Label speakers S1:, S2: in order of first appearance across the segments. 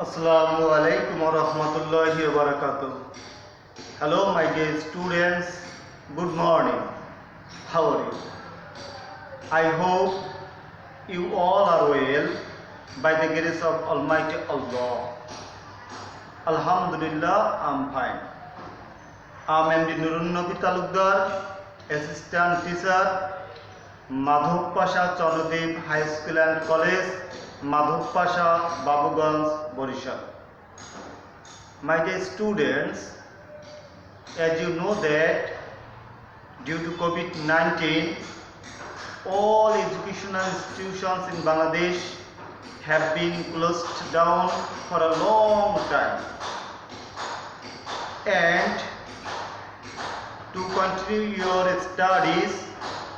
S1: Assalamu alaikum wa rahmatullahi wa barakatuh. Hello, my dear students. Good morning. How are you? I hope you all are well by the grace of Almighty Allah. Alhamdulillah, I'm fine. I'm MD Nurun Nabi Talukdar, Assistant Teacher, Madhop Pasha Chanadev High School and College, Madhop Pasha, Babuganj, Borishal. My dear students, as you know that due to COVID-19, all educational institutions in Bangladesh have been closed down for a long time. And to continue your studies,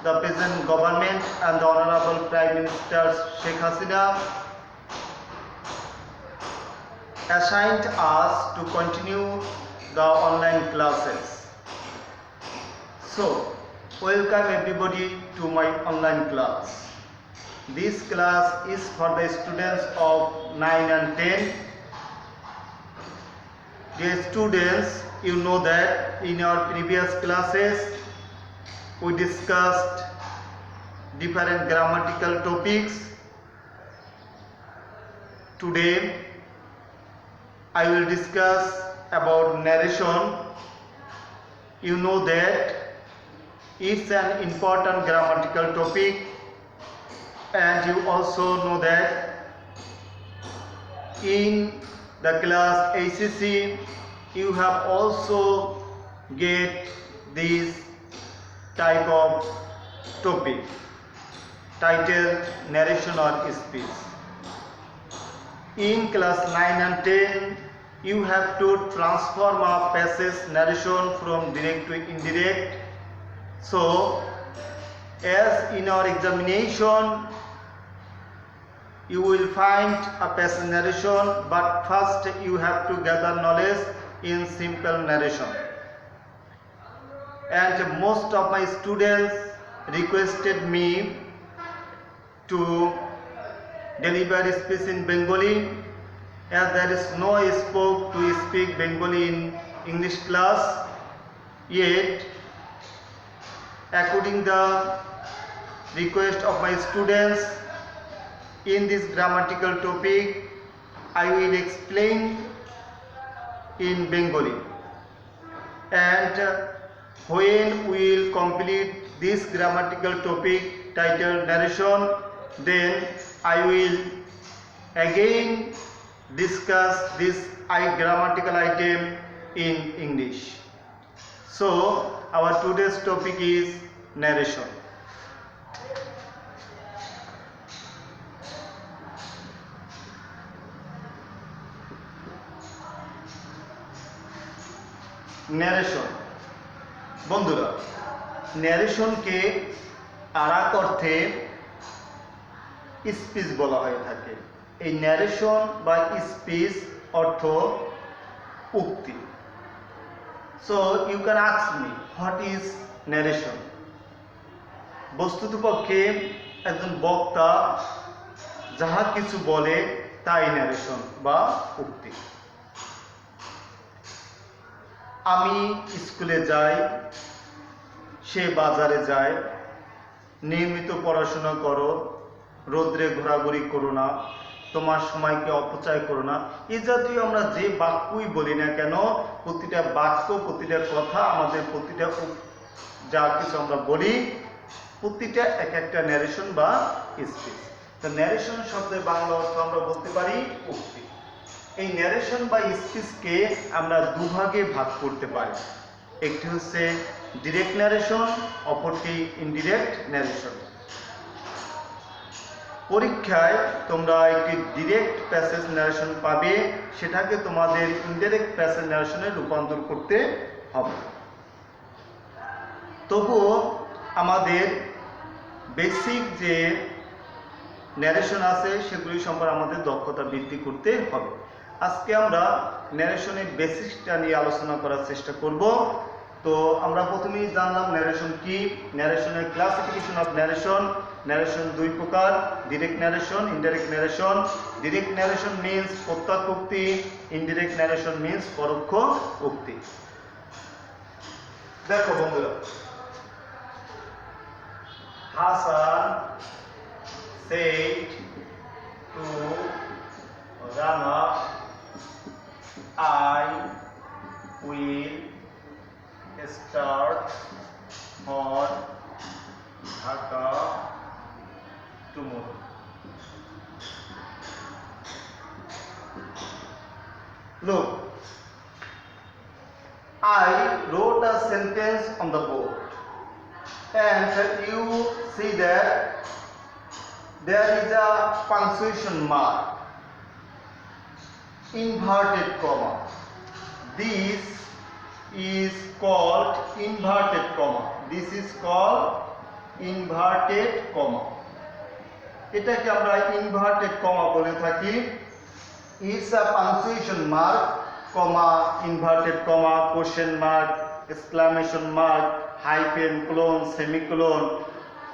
S1: the present government and the Honorable Prime Minister Sheikh Hasina assigned us to continue the online classes. So, welcome everybody to my online class. This class is for the students of 9 and 10. Dear students, you know that in our previous classes we discussed different grammatical topics. Today I will discuss about narration. You know that it's an important grammatical topic, and you also know that in the class ACC you have also get this type of topic titled narration or speech. In class 9 and 10 you have to transform a passage narration from direct to indirect. So as in our examination you will find a passage narration, but first you have to gather knowledge in simple narration. And most of my students requested me to deliver speech in Bengali, as there is no scope to speak Bengali in English class. Yet, according the request of my students, in this grammatical topic I will explain in Bengali, and when we will complete this grammatical topic titled narration, then I will again discuss this grammatical item in English. So our today's topic is narration. Narration বন্ধুরা, ন্যারেশনকে আরেক অর্থে speech বলা হয়ে থাকে। এই narration বা speech অর্থ উক্তি। So you can ask me what is narration. বস্তুতপক্ষে একজন বক্তা যাহা কিছু বলে তাই ন্যারেশন বা উক্তি। আমি স্কুলে যাই, সে বাজারে যায়, নিয়মিত পড়াশোনা করো, রোদ্রে ঘোরাঘুরি করো না, তোমার সময়কে অপচয় করো না, এই জাতীয় আমরা যে বাক্যই বলি না কেন, প্রতিটা বাক্য, প্রতিটা কথা, আমাদের প্রতিটা যা কিছু আমরা বলি, প্রতিটা এক একটা ন্যারেশন বা স্পিচ। তো ন্যারেশন শব্দের বাংলা অর্থ আমরা বলতে পারি উক্তি। এই ন্যারেশন বা স্পিচকে আমরা দুভাগে ভাগ করতে পারি। একটি হচ্ছে ডিরেক্ট ন্যারেশন, অপরটি ইনডিরেক্ট ন্যারেশন। পরীক্ষায় তোমরা একটি ডিরেক্ট প্যাসেজ ন্যারেশন পাবে, সেটাকে তোমাদের ইনডিরেক্ট প্যাসেজ ন্যারেশনে রূপান্তর করতে হবে। তবুও আমাদের বেসিক যে ন্যারেশন আছে সেগুলি সম্পর্কে আমাদের দক্ষতা বৃদ্ধি করতে হবে। আজকে আমরা ন্যারেশনের বেসিকটা নিয়ে আলোচনা করার চেষ্টা করব। তো আমরা প্রথমেই জানলাম ন্যারেশন কি, ন্যারেশনের ক্লাসিফিকেশন অফ ন্যারেশন। ন্যারেশন দুই প্রকার, direct narration, indirect narration. Direct narration means প্রত্যক্ষ উক্তি, ইনডিরেক্ট ন্যারেশন মিন্স পরোক্ষ উক্তি। দেখো বন্ধুরা, Hasan said to Rana, I will start for Dhaka tomorrow. Look, I wrote a sentence on the board, and you see that there is a punctuation mark, inverted comma. This is called inverted comma. This is called inverted comma. এটাকে আমরা inverted comma বলে থাকি। It's a punctuation mark, comma, inverted comma, question mark, exclamation mark, hyphen, colon, semicolon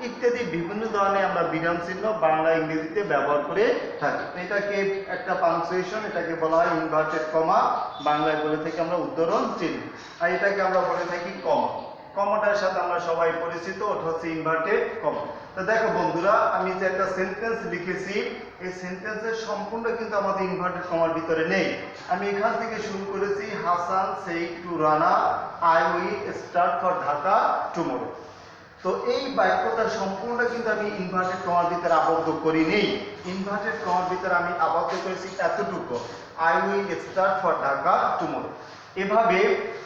S1: ইত্যাদি বিভিন্ন ধরনের আমরা বিরাম চিহ্ন বাংলা ইংরেজিতে ব্যবহার করে থাকি। এটাকে একটা পাংচুয়েশন, এটাকে বলা হয় ইনভার্টেড কমা, বাংলায় বলে থাকি আমরা উদ্ধরণ চিহ্ন, আর এটাকে আমরা বলে থাকি কমা। কমাটার সাথে আমরা সবাই পরিচিত, ওটা হচ্ছে ইনভার্টেড কমা। তো দেখো বন্ধুরা, আমি যে একটা সেন্টেন্স লিখেছি, এই সেন্টেন্সের সম্পূর্ণ কিন্তু আমাদের ইনভার্টেড কমার ভিতরে নেই। আমি এখান থেকে শুরু করেছি, Hasan said to Rana, I will start for Dhaka tomorrow. তো এই বাক্যটা সম্পূর্ণ কিন্তু আমি ইনভার্টেড কমার ভিতরে আবদ্ধ করিনি। ইনভার্টেড কমার ভিতরে আমি আবদ্ধ করেছি এতটুকু, I will start for Dhaka tomorrow. এভাবে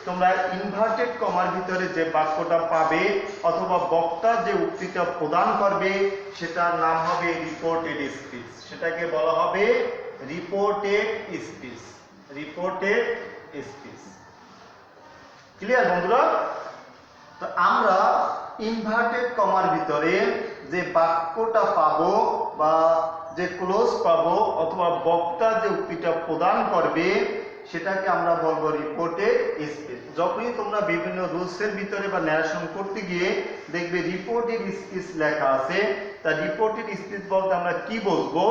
S1: তোমরা ইনভার্টেড কমার ভিতরে যে বাক্যটা পাবে অথবা বক্তা যে উক্তিটা প্রদান করবে সেটার নাম হবে রিপোর্টেড স্পিচ। সেটাকে বলা হবে reported speech. Reported speech. Clear বন্ধুরা? তো আমরা ইনভার্টেড কমার ভিতরে যে বাক্যটা পাবো বা যে ক্লোজ পাবো অথবা বক্তা যে উক্তিটা প্রদান করবে সেটাকে আমরা বলবো রিপোর্টেড স্পিচ। যখনই তোমরা বিভিন্ন রুলসের ভিতরে বা ন্যারেশন করতে গিয়ে দেখবে রিপোর্টেড স্পিচ লেখা আছে, তা রিপোর্টেড স্পিচ বলতে আমরা কি বুঝবো?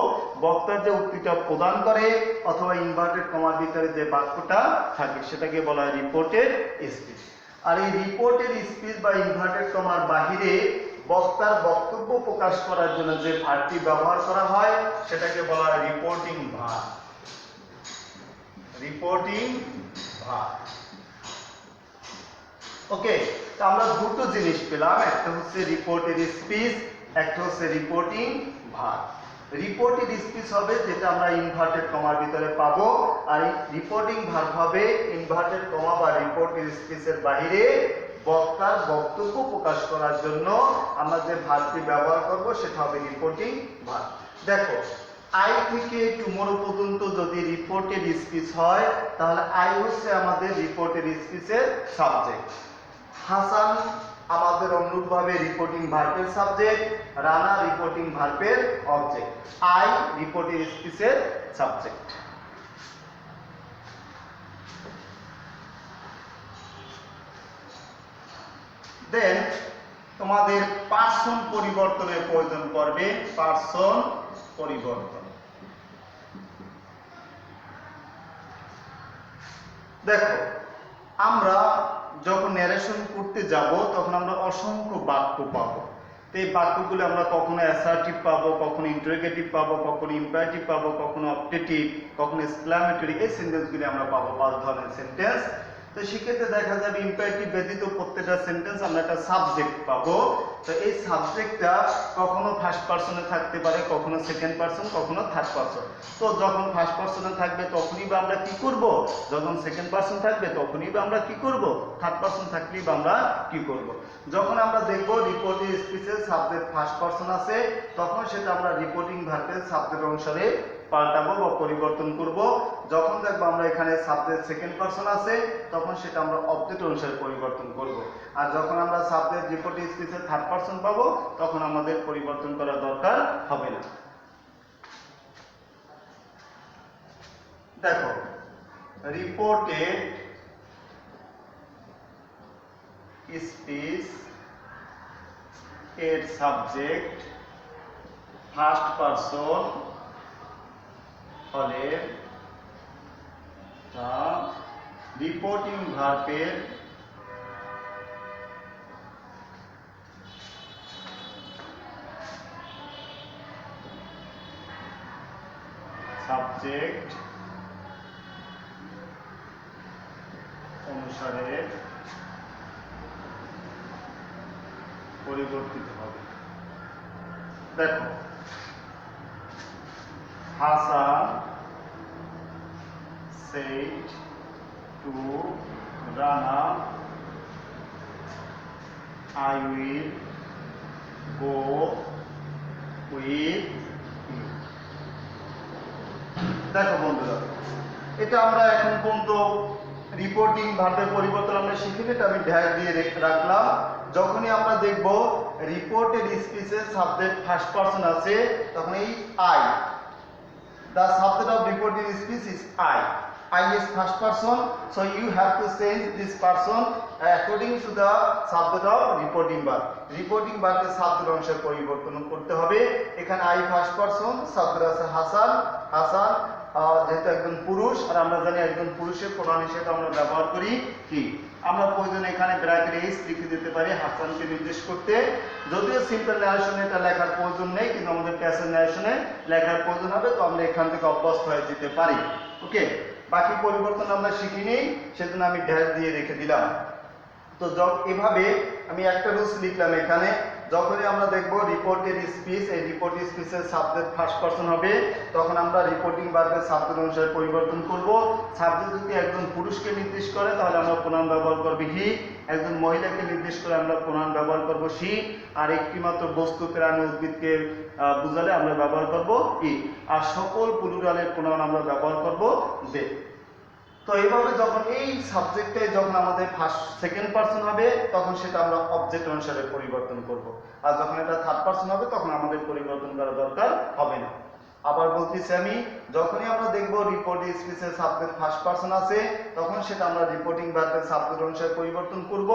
S1: বক্তার যে উক্তিটা প্রদান করে অথবা ইনভার্টেড কমার ভিতরে যে বাক্যটা থাকে সেটাকে বলা হয় রিপোর্টেড স্পিচ। আর এই রিপোর্টেড স্পিচ বা ইনভার্টেড কমার বাহিরে বক্তার বক্তব্য প্রকাশ করার জন্য যে ভার্বটি ব্যবহার করা হয় সেটাকে বলা হয় reporting verb. Reporting verb. Okay, তো আমরা দুটো জিনিস পেলাম, একটা হচ্ছে রিপোর্টেড স্পিচ, একটা হচ্ছে রিপোর্টিং ভার্ব। রিপোর্টেড স্পিচ হবে যেটা আমরা ইনভার্টেড কমার ভিতরে পাবো, আর রিপোর্টিং ভার্ব হবে ইনভার্টেড কমা বা রিপোর্টেড স্পিচের বাইরে বক্তার বক্তব্য প্রকাশ করার জন্য আমরা যে ভার্বটি ব্যবহার করব সেটা হবে রিপোর্টিং ভার্ব। দেখো, আই থেকে টুমরো পর্যন্ত যদি রিপোর্টেড স্পিচ হয় তাহলে আই হচ্ছে আমাদের রিপোর্টেড স্পিচের সাবজেক্ট, হাসান আমাদের অনুরূপভাবে রিপোর্টিং ভার্বের সাবজেক্ট, রানা রিপোর্টিং ভার্বের অবজেক্ট, আই রিপোর্টিং স্পিচের সাবজেক্ট। দেন তোমাদের পার্সন পরিবর্তনের প্রয়োজন পড়বে। পার্সন পরিবর্তন। দেখো, আমরা যখন ন্যারেশন করতে যাব তখন আমরা অসংখ্য বাক্য পাবো। তো এই বাক্যগুলো আমরা কখনো অ্যাসার্টিভ পাবো, কখনো ইন্টারোগেটিভ পাবো, কখনো ইম্পারেটিভ পাবো, কখনো অবজেক্টিভ, কখনো এক্সক্লামেটরি। এই সেন্টেন্সগুলি আমরা পাবো, 5 ধরনের সেন্টেন্স। তো সেক্ষেত্রে দেখা যাবে ইম্পারেটিভ ব্যতীত প্রত্যেকটা সেন্টেন্স আমরা একটা সাবজেক্ট পাবো। তো এই সাবজেক্টটা কখনো ফার্স্ট পারসনে থাকতে পারে, কখনো সেকেন্ড পারসন, কখনো থার্ড পারসন। তো যখন ফার্স্ট পারসনে থাকবে তখনই বা আমরা কি করব, যখন সেকেন্ড পারসন থাকবে তখনই বা আমরা কি করব, থার্ড পারসন থাকলেই বা আমরা কি করব। যখন আমরা দেখব রিপোর্টিং স্পিচের সাবজেক্ট ফার্স্ট পারসন আছে তখন সেটা আমরা রিপোর্টিং ভার্বের সাবজেক্ট অনুসারে পাল্টাবো বা পরিবর্তন করব। যখন দেখবো আমরা এখানে সাবজেক্ট সেকেন্ড পারসন আছে তখন সেটা আমরা অবজেক্ট অনুসারে পরিবর্তন করব। আর যখন আমরা সাবজেক্ট রিপোর্টিং স্পিচের থার্ড পারসন পাবো তখন আমাদের পরিবর্তন করার দরকার হবে না। দেখো, রিপোর্টেড স্পিচ এর সাবজেক্ট ফার্স্ট পারসন হলে তা রিপোর্টিং ভার্বের সাবজেক্ট অনুসারে পরিবর্তিত হবে। দেখো, Hasan said to Rana, I will go with you. দেখো বন্ধুরা, এটা আমরা এখন পর্যন্ত রিপোর্টিং ভার্বের পরিবর্তন আমরা শিখিনি, এটা আমি ড্যাশ দিয়ে রাখলাম। যখনই আমরা দেখব রিপোর্টেড স্পিচের সাবজেক্ট ফার্স্ট পারসন আছে, তখন এই I, the subject of reported speech is I is first person, so you have to change this person according to the subject of reporting verb. Reporting verb এর subject অংশের পরিবর্তন করতে হবে। এখানে I first person, subject আছে হাসান। হাসান যেহেতু একজন পুরুষ, আর আমরা জানি একজন পুরুষের প্রোনাউন হিসেবে আমরা ব্যবহার করি কি, আমরা প্রয়োজনে এখানে ব্র্যাকেট এইচ লিখে দিতে পারি হাসানকে নির্দেশ করতে। যদিও সিম্পল ন্যারেশনে এটা লেখার প্রয়োজন নেই, কিন্তু আমাদের প্যাসেজ ন্যারেশনে লেখার প্রয়োজন হবে, তো আমরা এখান থেকে অভ্যস্ত হয়ে যেতে পারি। ওকে, বাকি পরিবর্তন আমরা শিখিনি, সেজন্য আমি ড্যাশ দিয়ে রেখে দিলাম। তো এভাবে আমি একটা রুলস লিখলাম এখানে, যখনই আমরা দেখব রিপোর্টেড স্পিচ, এই রিপোর্টেড স্পিচের সাবজেক্ট ফার্স্ট পারসন হবে, তখন আমরা রিপোর্টিং ভার্বের সাবজেক্ট অনুসারে পরিবর্তন করব। সাবজেক্ট যদি একজন পুরুষকে নির্দেশ করে তাহলে আমরা প্রোনাউন ব্যবহার করব হি, একজন মহিলাকে নির্দেশ করে আমরা প্রোনাউন ব্যবহার করব শি, আর একটি মাত্র বস্তু প্রাণী উদ্ভিদকে বোঝালে আমরা ব্যবহার করব ই, আর সকল প্লুরালের প্রোনাউন আমরা ব্যবহার করব দে। তো এইভাবে যখন এই সাবজেক্টে যখন আমাদের ফার্স্ট সেকেন্ড পারসন হবে, তখন সেটা আমরা অবজেক্ট অনুসারে পরিবর্তন করব, আর যখন এটা থার্ড পারসন হবে তখন আমাদের পরিবর্তন করার দরকার হবে না। আবার বলতেছি আমি, যখনই আমরা দেখব রিপোর্টিং স্পিচের সাবজেক্ট ফার্স্ট পারসন আছে, তখন সেটা আমরা রিপোর্টিং ভার্বের সাবজেক্ট অনুসারে পরিবর্তন করব।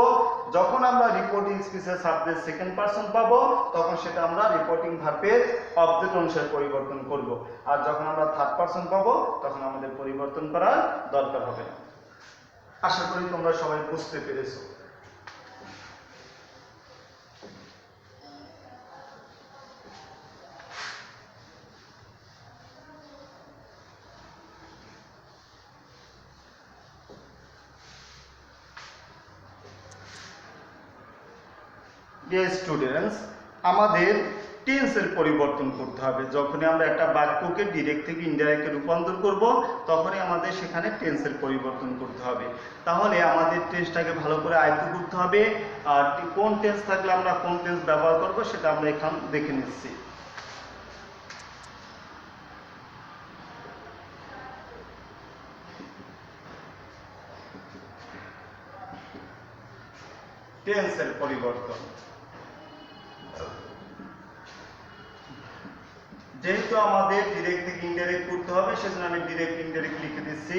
S1: যখন আমরা রিপোর্টিং স্পিচের সাবজেক্ট সেকেন্ড পারসন পাবো, তখন সেটা আমরা রিপোর্টিং ভার্বের অবজেক্ট অনুসারে পরিবর্তন করব, আর যখন আমরা থার্ড পারসন পাবো তখন আমাদের পরিবর্তন করার দরকার হবে না। আশা করি তোমরা সবাই বুঝতে পেরেছো। ডিয়ার স্টুডেন্টস, আমাদের টেন্সের পরিবর্তন করতে হবে। যখনই আমরা একটা বাক্যকে ডিরেক্ট থেকে ইনডাইরেক্টে রূপান্তর করব, তখনই আমাদের সেখানে টেন্সের পরিবর্তন করতে হবে। তাহলে আমাদের টেন্সটাকে ভালো করে আয়ত্ত করতে হবে, আর কোন টেন্স থাকলে আমরা কোন টেন্স ব্যবহার করব সেটা আমরা এখানে দেখে নিচ্ছি। টেন্সের পরিবর্তন, যেহেতু আমাদের ডিরেক্ট থেকে ইনডাইরেক্ট করতে হবে, সেজন্য আমি ডিরেক্ট ইনডাইরেক্ট লিখে দিচ্ছি।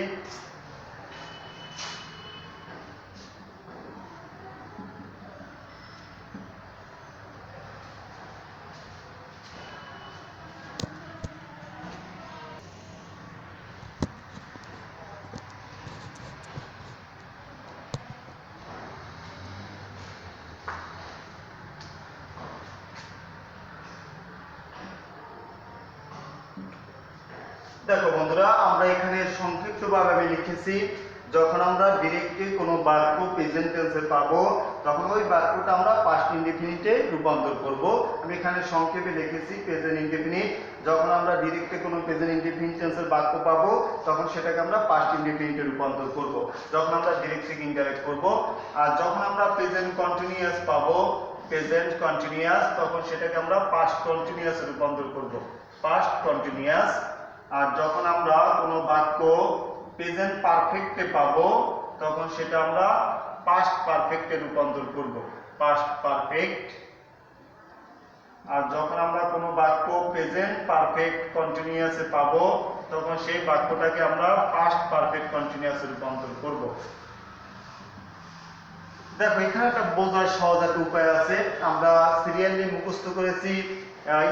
S1: দেখো বন্ধুরা, আমরা এখানে সংক্ষিপ্তভাবে আমি লিখেছি, যখন আমরা ডিরেক্টলি কোনো বাক্য প্রেজেন্ট টেন্সে পাবো, তখন ওই বাক্যটা আমরা পাস্ট ইনডেফিনিটে রূপান্তর করব। আমি এখানে সংক্ষেপে লিখেছি প্রেজেন্ট ইনডেফিনিট। যখন আমরা ডিরেক্টলি কোনো প্রেজেন্ট ইনডেফিনিট টেন্সের বাক্য পাবো, তখন সেটাকে আমরা পাস্ট ইনডেফিনিটে রূপান্তর করব, যখন আমরা ডিরেক্ট থেকে ইনডাইরেক্ট করব। আর যখন আমরা প্রেজেন্ট কন্টিনিউয়াস পাবো, প্রেজেন্ট কন্টিনিউয়াস, তখন সেটাকে আমরা পাস্ট কন্টিনিউয়াসে রূপান্তর করব, পাস্ট কন্টিনিউয়াস। আর যখন আমরা কোনো বাক্য প্রেজেন্ট পারফেক্টে পাবো, তখন সেটা আমরা পাস্ট পারফেক্টে রূপান্তর করব, পাস্ট পারফেক্ট। আর যখন আমরা কোনো বাক্য প্রেজেন্ট পারফেক্ট কন্টিনিউয়াসে পাবো, তখন সেই বাক্যটাকে আমরা পাস্ট পারফেক্ট কন্টিনিউয়াসে রূপান্তর করব। দেখো, এখানে একটা বোঝার সহজ একটা উপায় আছে। আমরা সিরিয়ালি মুখস্থ করেছি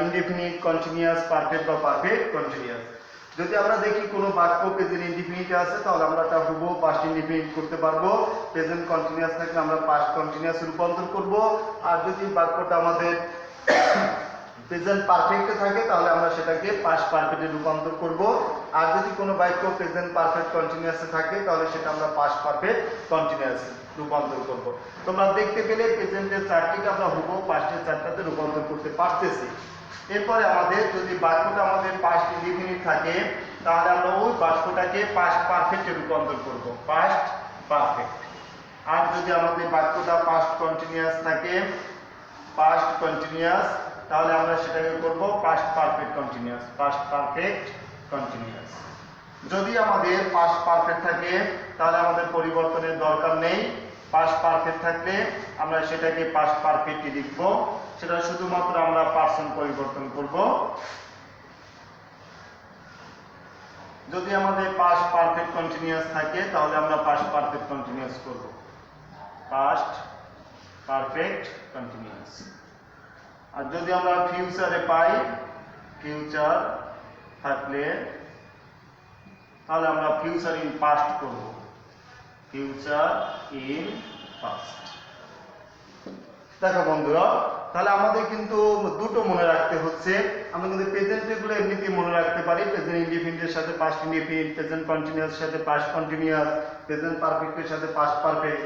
S1: ইনডেফিনিট কন্টিনিউয়াস পারফেক্ট বা পারফেক্ট কন্টিনিউয়াস। যদি আমরা দেখি কোনো বাক্য প্রেজেন্ট ইনডেফিনিটে আছে তাহলে আমরা তা হুবহু পাস্ট ইনডেফিনিট করতে পারবো। প্রেজেন্ট কন্টিনিউয়াস থাকলে আমরা পাস্ট কন্টিনিউয়াস রূপান্তর করব। আর যদি বাক্যটা আমাদের প্রেজেন্ট পারফেক্টে থাকে তাহলে আমরা সেটাকে পাস্ট পারফেক্টে রূপান্তর করব। আর যদি কোনো বাক্য প্রেজেন্ট পারফেক্ট কন্টিনিউয়াসে থাকে তাহলে সেটা আমরা পাস্ট পারফেক্ট কন্টিনিউয়াসে রূপান্তর করব। তোমরা দেখতে পেলে প্রেজেন্টের চারটিকে আমরা হুবহু পাস্টের চারটাতে রূপান্তর করতে পারতেছি। এরপরে আমাদের যদি বাক্যটা আমাদের পাস্ট ইনডেফিনিট থাকে তাহলে আমরা ওই বাক্যটাকে পাস্ট পারফেক্টে রূপান্তর করব, পাস্ট পারফেক্ট। আর যদি আমাদের বাক্যটা পাস্ট কন্টিনিউয়াস থাকে, পাস্ট কন্টিনিউয়াস, তাহলে আমরা সেটাকে করব past perfect continuous, past perfect continuous. যদি আমাদের পাস্ট পারফেক্ট থাকে তাহলে আমাদের পরিবর্তনের দরকার নেই। পাস্ট পারফেক্ট থাকলে আমরা সেটাকে পাস্ট পারফেক্টই লিখব, সেটা শুধুমাত্র আমরা পার্সন পরিবর্তন করব। যদি আমাদের পাস্ট পারফেক্ট কন্টিনিউয়াস থাকে তাহলে আমরা পাস্ট পারফেক্ট কন্টিনিউয়াস করব, পাস্ট পারফেক্ট কন্টিনিউয়াস। আর যদি আমরা ফিউচারে পাই, ফিউচার থাকলে তাহলে আমরা ফিউচার ইন পাস্ট করব, ফিউচার ইন পাস্ট। দেখো বন্ধুরা, তাহলে আমাদের কিন্তু দুটো মনে রাখতে হচ্ছে। আমরা কিন্তু প্রেজেন্টগুলো এমনিতেই মনে রাখতে পারি, প্রেজেন্ট ইনডিফিনিটের সাথে পাস্ট ইনডিফিনিট, প্রেজেন্ট কন্টিনিউয়াস সাথে পাস্ট কন্টিনিউয়াস, প্রেজেন্ট পারফেক্টের সাথে পাস্ট পারফেক্ট,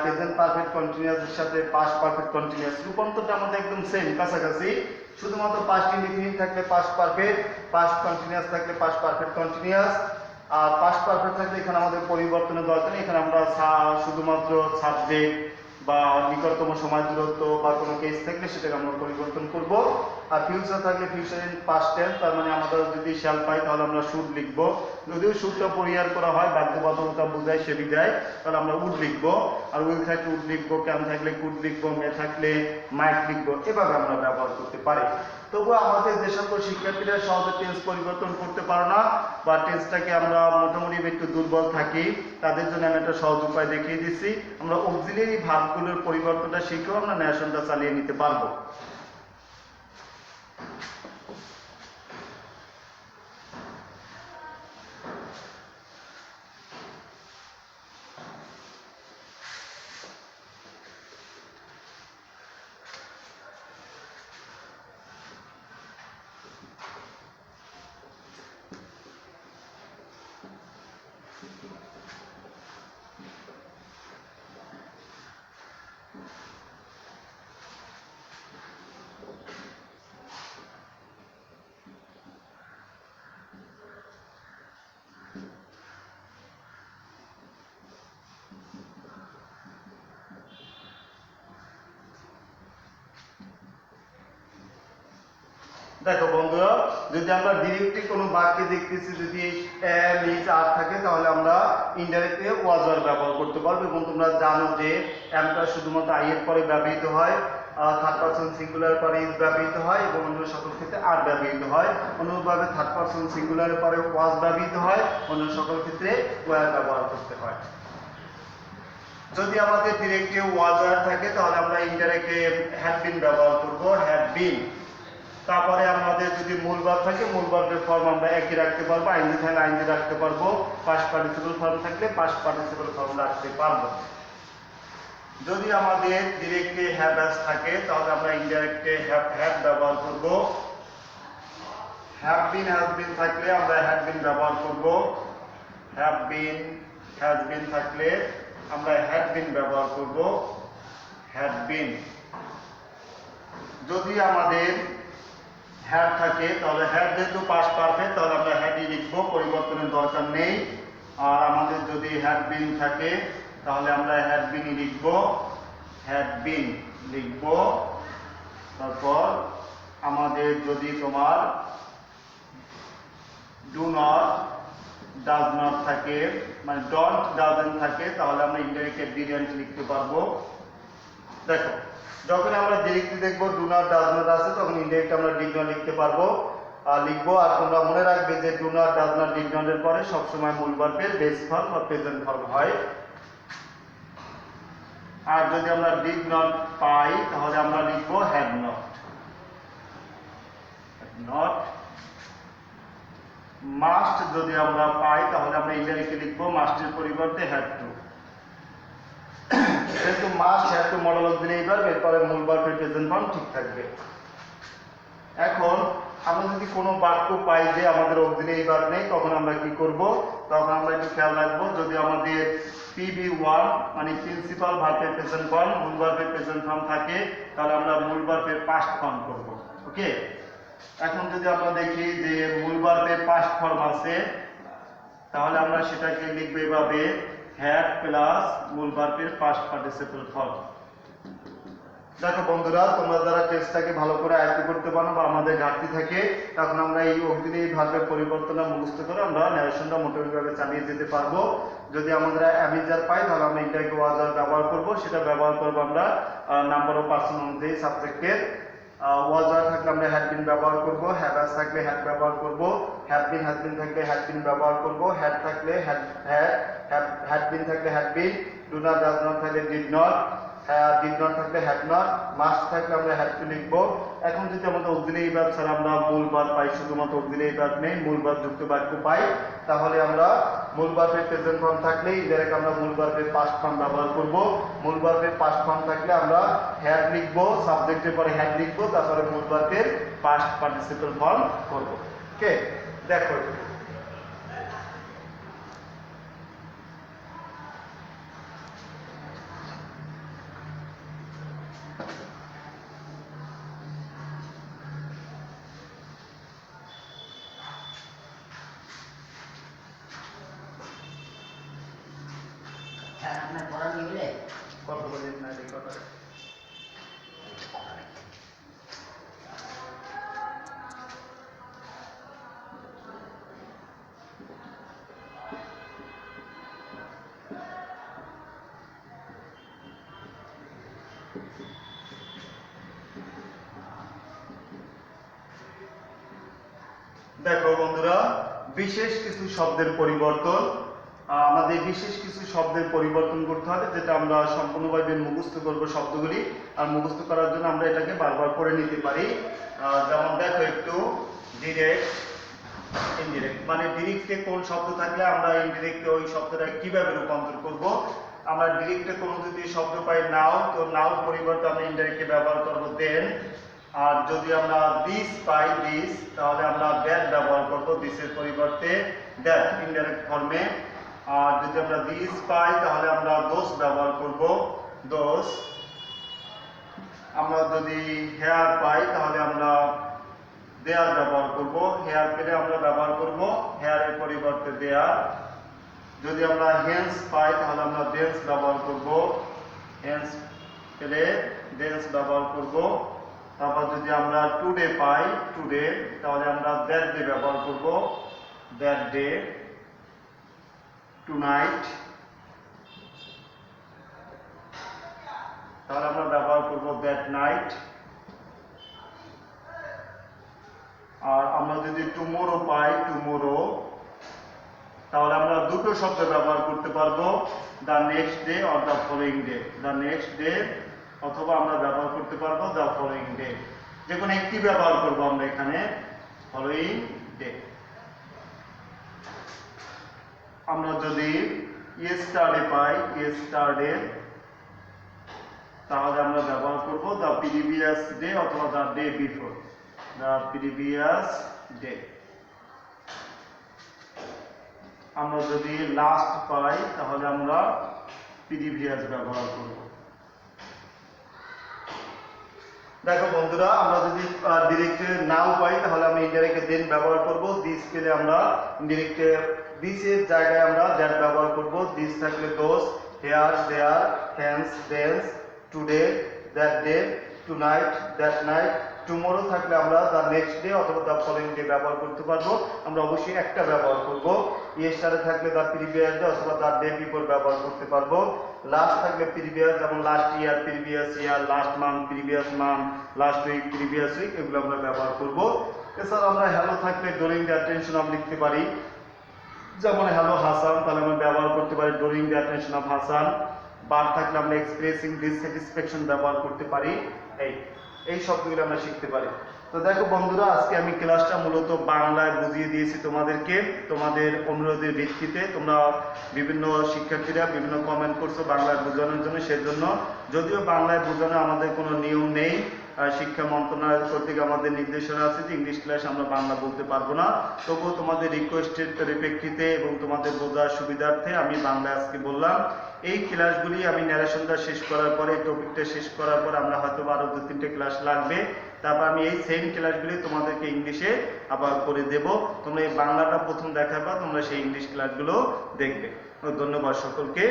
S1: প্রেজেন্ট পারফেক্ট কন্টিনিউয়াসের সাথে পাস্ট পারফেক্ট কন্টিনিউয়াস। রূপান্তরটা আমাদের একদম সেম, কাছাকাছি। শুধুমাত্র পাস্ট ইনডিফিনিট থাকলে পাস্ট পারফেক্ট, পাস্ট কন্টিনিউয়াস থাকলে পাস্ট পারফেক্ট কন্টিনিউয়াস। আর পাস্ট পারফেক্ট থাকলে এখানে আমাদের পরিবর্তনের দরকার নেই, এখানে আমরা শুধুমাত্র সাবজেক্ট বা নিকটতম সময় দূরত্ব বা কোনো কেস থাকলে সেটাকে আমরা পরিবর্তন করব। আর ফিউচার থাকলে ফিউচার ইন পাস্ট টেন্স, তার মানে আমরা যদি শ্যাল পাই তাহলে আমরা শুড লিখব। যদিও শুডটা পরিহার করা হয়, বাধ্যবাধকতা বোঝায় সে বিধায়, তাহলে আমরা উড লিখব। আর উইল থাকলে উড লিখব, ক্যান থাকলে কুড লিখব, মে থাকলে মাইট লিখব। এভাবে আমরা ব্যবহার করতে পারি। তবুও আমাদের যে সকল শিক্ষার্থীরা সহজে টেন্স পরিবর্তন করতে পারো না বা টেন্সটাকে আমরা মোটামুটি একটু দুর্বল থাকি, তাদের জন্য আমি একটা সহজ উপায় দেখিয়ে দিচ্ছি। আমরা অক্সিলিয়ারি ভার্বগুলোর পরিবর্তনটা শিখেও আমরা ন্যারেশনটা চালিয়ে নিতে পারবো। দেখো বন্ধুরা, যদি আমরা ডিরেক্টলি কোনো বাক্যে দেখতেছি যদি এম ইজ আর থাকে তাহলে আমরা ইনডাইরেক্টলি ওয়াজ আর ব্যবহার করতে পারবো। এবং তোমরা জানো যে এমটা শুধুমাত্র আই এর পরে ব্যবহৃত হয়, থার্ড পারসন সিঙ্গুলার পরে ইজ ব্যবহৃত হয় এবং অন্য সকল ক্ষেত্রে আর ব্যবহৃত হয়। অনুরূপভাবে থার্ড পারসন সিঙ্গুলারের পরে ওয়াজ ব্যবহৃত হয়, অন্য সকল ক্ষেত্রে ওয়ার ব্যবহার করতে হয়। যদি আমাদের ডিরেক্টলি ওয়াজ আর থাকে তাহলে আমরা ইনডাইরেক্টলি হ্যাড বিন ব্যবহার করব, হ্যাড বিন। তারপরে আমাদের যদি মূল ভার্ব থাকে, মূল ভার্বের ফর্ম আমরা একই রাখতে পারবো, আইনজি থাকলে আইনজি রাখতে পারবো, পাস্ট পার্টিসিপল ফর্ম থাকলে পাস্ট পার্টিসিপল ফর্ম রাখতে পারবো। যদি আমাদের ডিরেক্টলি হ্যাভ হ্যাজ থাকে তাহলে আমরা ইনডাইরেক্টলি হ্যাভ হ্যাড ব্যবহার করব। হ্যাভ বিন হ্যাজ বিন থাকলে আমরা হ্যাড বিন ব্যবহার করব। হ্যাভ বিন হ্যাজ বিন থাকলে আমরা হ্যাড বিন ব্যবহার করব, হ্যাড বিন। যদি আমাদের হ্যাড থাকে তাহলে হ্যাড যেহেতু পাস্ট পারফেক্ট তাহলে আমরা হ্যাডই লিখবো, পরিবর্তনের দরকার নেই। আর আমাদের যদি হ্যাড বিন থাকে তাহলে আমরা হ্যাড বিনই লিখবো, হ্যাড বিন লিখবো। তারপর আমাদের যদি তোমার ডু নট ডাজ নট থাকে, মানে ডন্ট ডাজন্ট থাকে তাহলে আমরা ইনডাইরেক্টলি ডিডন্ট লিখতে পারবো। দেখো, যখন আমরা ডিরেক্টলি দেখবো ডু নট ডাজ নট আছে তখন ইনডাইরেক্ট আমরা ডিড নট লিখতে পারবো, লিখবো। আর তোমরা মনে রাখবে যে do not does not did not এর পরে সবসময় মূল ভার্বের বেস ফর্ম বা প্রেজেন্ট ফর্ম হয়। আর যদি আমরা ডিড নট পাই তাহলে আমরা লিখবো হ্যাড নট। নট মাস্ট যদি আমরা পাই তাহলে আমরা ইনডাইরেক্টলি লিখব মাস্টের পরিবর্তে হ্যাড টু। যেহেতু must had to model of দিলেই পারবে, এরপরে মূল ভার্বের প্রেজেন্ট ফর্ম ঠিক থাকবে। এখন আমরা যদি কোনো বাক্য পাই যে আমাদের অক্সিলারি ভার্ব নেই, তখন আমরা কি করব? তখন আমরা একটু খেয়াল রাখবো, যদি আমাদের PV1 মানে প্রিন্সিপাল ভার্বের প্রেজেন্ট ফর্ম, মূল ভার্বের প্রেজেন্ট ফর্ম থাকে, তাহলে আমরা মূল ভার্বের পাস্ট ফর্ম করব। ওকে, এখন যদি আমরা দেখি যে মূল ভার্বের পাস্ট ফর্ম আছে, তাহলে আমরা সেটাকে লিখব এভাবে, হ্যাড প্লাস মূল ভার্বের পাস্ট পার্টিসিপল ফর্ম। দেখো বন্ধুরা, তোমরা যারা টেক্সটটাকে ভালো করে আয়ত্ত করতে পারো বা আমাদের ঘাটতি থাকে, তখন আমরা এই অক্সিলারি ভার্বের পরিবর্তন মুখস্থ করে আমরা ন্যারেশনটা মোটামুটিভাবে চালিয়ে যেতে পারবো। যদি আমরা অ্যামিজার পাই তাহলে আমরা ইন্টারভিউ ওয়াজার ব্যবহার করব, সেটা ব্যবহার করব আমরা নাম্বার অফ পার্সন অনুযায়ী সাবজেক্টের। ওয়াজার থাকলে আমরা হ্যাড বিন ব্যবহার করব, হ্যাভাস থাকলে হ্যাড ব্যবহার করব, হ্যাভ বিন থাকলে হ্যাড বিন ব্যবহার করব, হ্যাড থাকলে হ্যাড বিন থাকলে had been, do not does not থাকলে ডিড নট, ডিড নট থাকলে হ্যাড নট, মাস্ট থাকলে আমরা হ্যাড টু লিখব। এখন যদি আমাদের অক্সিলারি ভার্ব ছাড়া আমরা মূল ভার্ব পাই, শুধুমাত্র অক্সিলারি ভার্ব নেই, মূল ভার্ব যুক্ত বাক্য পাই, তাহলে আমরা মূল ভার্বের প্রেজেন্ট ফর্ম থাকলে ইনডাইরেক্ট আমরা মূল ভার্বের পাস্ট ফর্ম ব্যবহার করব। মূল ভার্বের পাস্ট ফর্ম থাকলে আমরা হ্যাড লিখব, সাবজেক্টের পরে হ্যাড লিখব, তারপরে মূল ভার্বের পাস্ট পার্টিসিপল ফর্ম করব। ওকে, দেখো কত বলে না এই কথা। দেখো বন্ধুরা, বিশেষ কিছু শব্দের পরিবর্তন, আমাদের বিশেষ কিছু শব্দের পরিবর্তন করতে হবে, যেটা আমরা সম্পূর্ণভাবে মুখস্থ করব শব্দগুলি, আর মুখস্থ করার জন্য আমরা এটাকে বারবার করে নিতে পারি। যেমন দেখো একটু, ডিরেক্ট, ইনডিরেক্ট, মানে ডিরেক্টে কোন শব্দ থাকলে আমরা ইনডিরেক্টে ওই শব্দটা কিভাবে রূপান্তর করব। আমরা ডিরেক্টে কোনো যদি শব্দ পাই নাও, তো নাও পরিবর্তে আমরা ইনডিরেক্টে ব্যবহার করব দেন। আর যদি আমরা দিস পাই দিস, তাহলে আমরা দ্যাট ব্যবহার করব, দিসের পরিবর্তে দ্যাট ইনডাইরেক্ট ফর্মে। আর যদি আমরা দিস পাই তাহলে আমরা দোস ব্যবহার করব, দোস। আমরা যদি হেয়ার পাই তাহলে আমরা দেয়ার ব্যবহার করব, হেয়ার পেলে আমরা ব্যবহার করব হেয়ারের পরিবর্তে দেয়ার। যদি আমরা হেন্স পাই তাহলে আমরা দেন্স ব্যবহার করব, হেন্স পেলে দেন্স ব্যবহার করব। তারপর যদি আমরা টুডে পাই টুডে, তাহলে আমরা দ্যাট ডে ব্যবহার করব, দ্যাট ডে। টুনাইট, তাহলে আমরা ব্যবহার করব দ্যাট নাইট। আর আমরা যদি টুমোরো পাই টুমোরো, তাহলে আমরা দুটো শব্দ ব্যবহার করতে পারবো, the next day or the following day. The next day অথবা আমরা ব্যবহার করতে পারবো দ্য ফলোইং ডে, যে কোনো একটি ব্যবহার করবো আমরা এখানে, ফলোইং ডে। আমরা যদি ইয়েস্টারডে পাই ইয়েস্টারডে, তাহলে আমরা ব্যবহার করব দ্য প্রিভিয়াস ডে অথবা the day before, the previous day. আমরা যদি লাস্ট পাই তাহলে আমরা প্রিভিয়াস ব্যবহার করব। দেখো বন্ধুরা, আমরা যদি ডিরেক্টে নাও পাই তাহলে আমরা ইনডাইরেক্টে দেন ব্যবহার করব, দিস পেলে আমরা ইনডাইরেক্টে দিসের জায়গায় আমরা দ্যাট ব্যবহার করব, দিস থাকলে those, here there, hence thence, today that day, tonight that night, tomorrow থাকলে আমরা দ্য নেক্সট ডে অথবা দ্য ফলোইং ডে ব্যবহার করতে পারবো। আমরা অবশ্যই একটা ব্যবহার করব। ইয়েস্টারডে থাকলে দ্য প্রিভিয়াস ডে অথবা দ্য ডে বিফোর ব্যবহার করতে পারবো। লাস্ট থাকলে প্রিভিয়াস, যেমন last year previous year, last month previous month, last week previous week, এগুলো আমরা ব্যবহার করব। এছাড়া আমরা হ্যালো থাকলে ডুরিং দ্য অ্যাটেনশন অফ লিখতে পারি, যেমন হ্যালো হাসান, তাহলে আমরা ব্যবহার করতে পারি during the attention of Hasan. বার থাকলে আমরা এক্সপ্রেসিং ডিসস্যাটিসফ্যাকশন ব্যবহার করতে পারি। এই শব্দগুলো আমরা শিখতে পারি। তো দেখো বন্ধুরা, আজকে আমি ক্লাসটা মূলত বাংলায় বুঝিয়ে দিয়েছি তোমাদেরকে, তোমাদের অনুরোধের ভিত্তিতে। তোমরা বিভিন্ন শিক্ষার্থীরা বিভিন্ন কমেন্ট করছো বাংলায় বোঝানোর জন্য, সেজন্য যদিও বাংলায় বোঝানো আমাদের কোনো নিয়ম নেই, শিক্ষা মন্ত্রণালয় কর্তৃক আমাদের নির্দেশনা আছে যে ইংলিশ ক্লাস আমরা বাংলা বলতে পারবো না। তবুও তোমাদের রিকোয়েস্টের পরিপ্রেক্ষিতে এবং তোমাদের বোঝার সুবিধার্থে আমি বাংলায় আজকে বললাম। এই ক্লাসগুলি আমি ন্যারেশনটা শেষ করার পরে, টপিকটা শেষ করার পর আমরা হয়তো আরো 2-3টে ক্লাস লাগবে, তারপর আমি এই সেম ক্লাসগুলি তোমাদেরকে ইংলিশে আবার করে দেব। তোমরা এই বাংলাটা প্রথম দেখার পর তোমরা সেই ইংলিশ ক্লাসগুলো দেখবে। ধন্যবাদ সকলকে।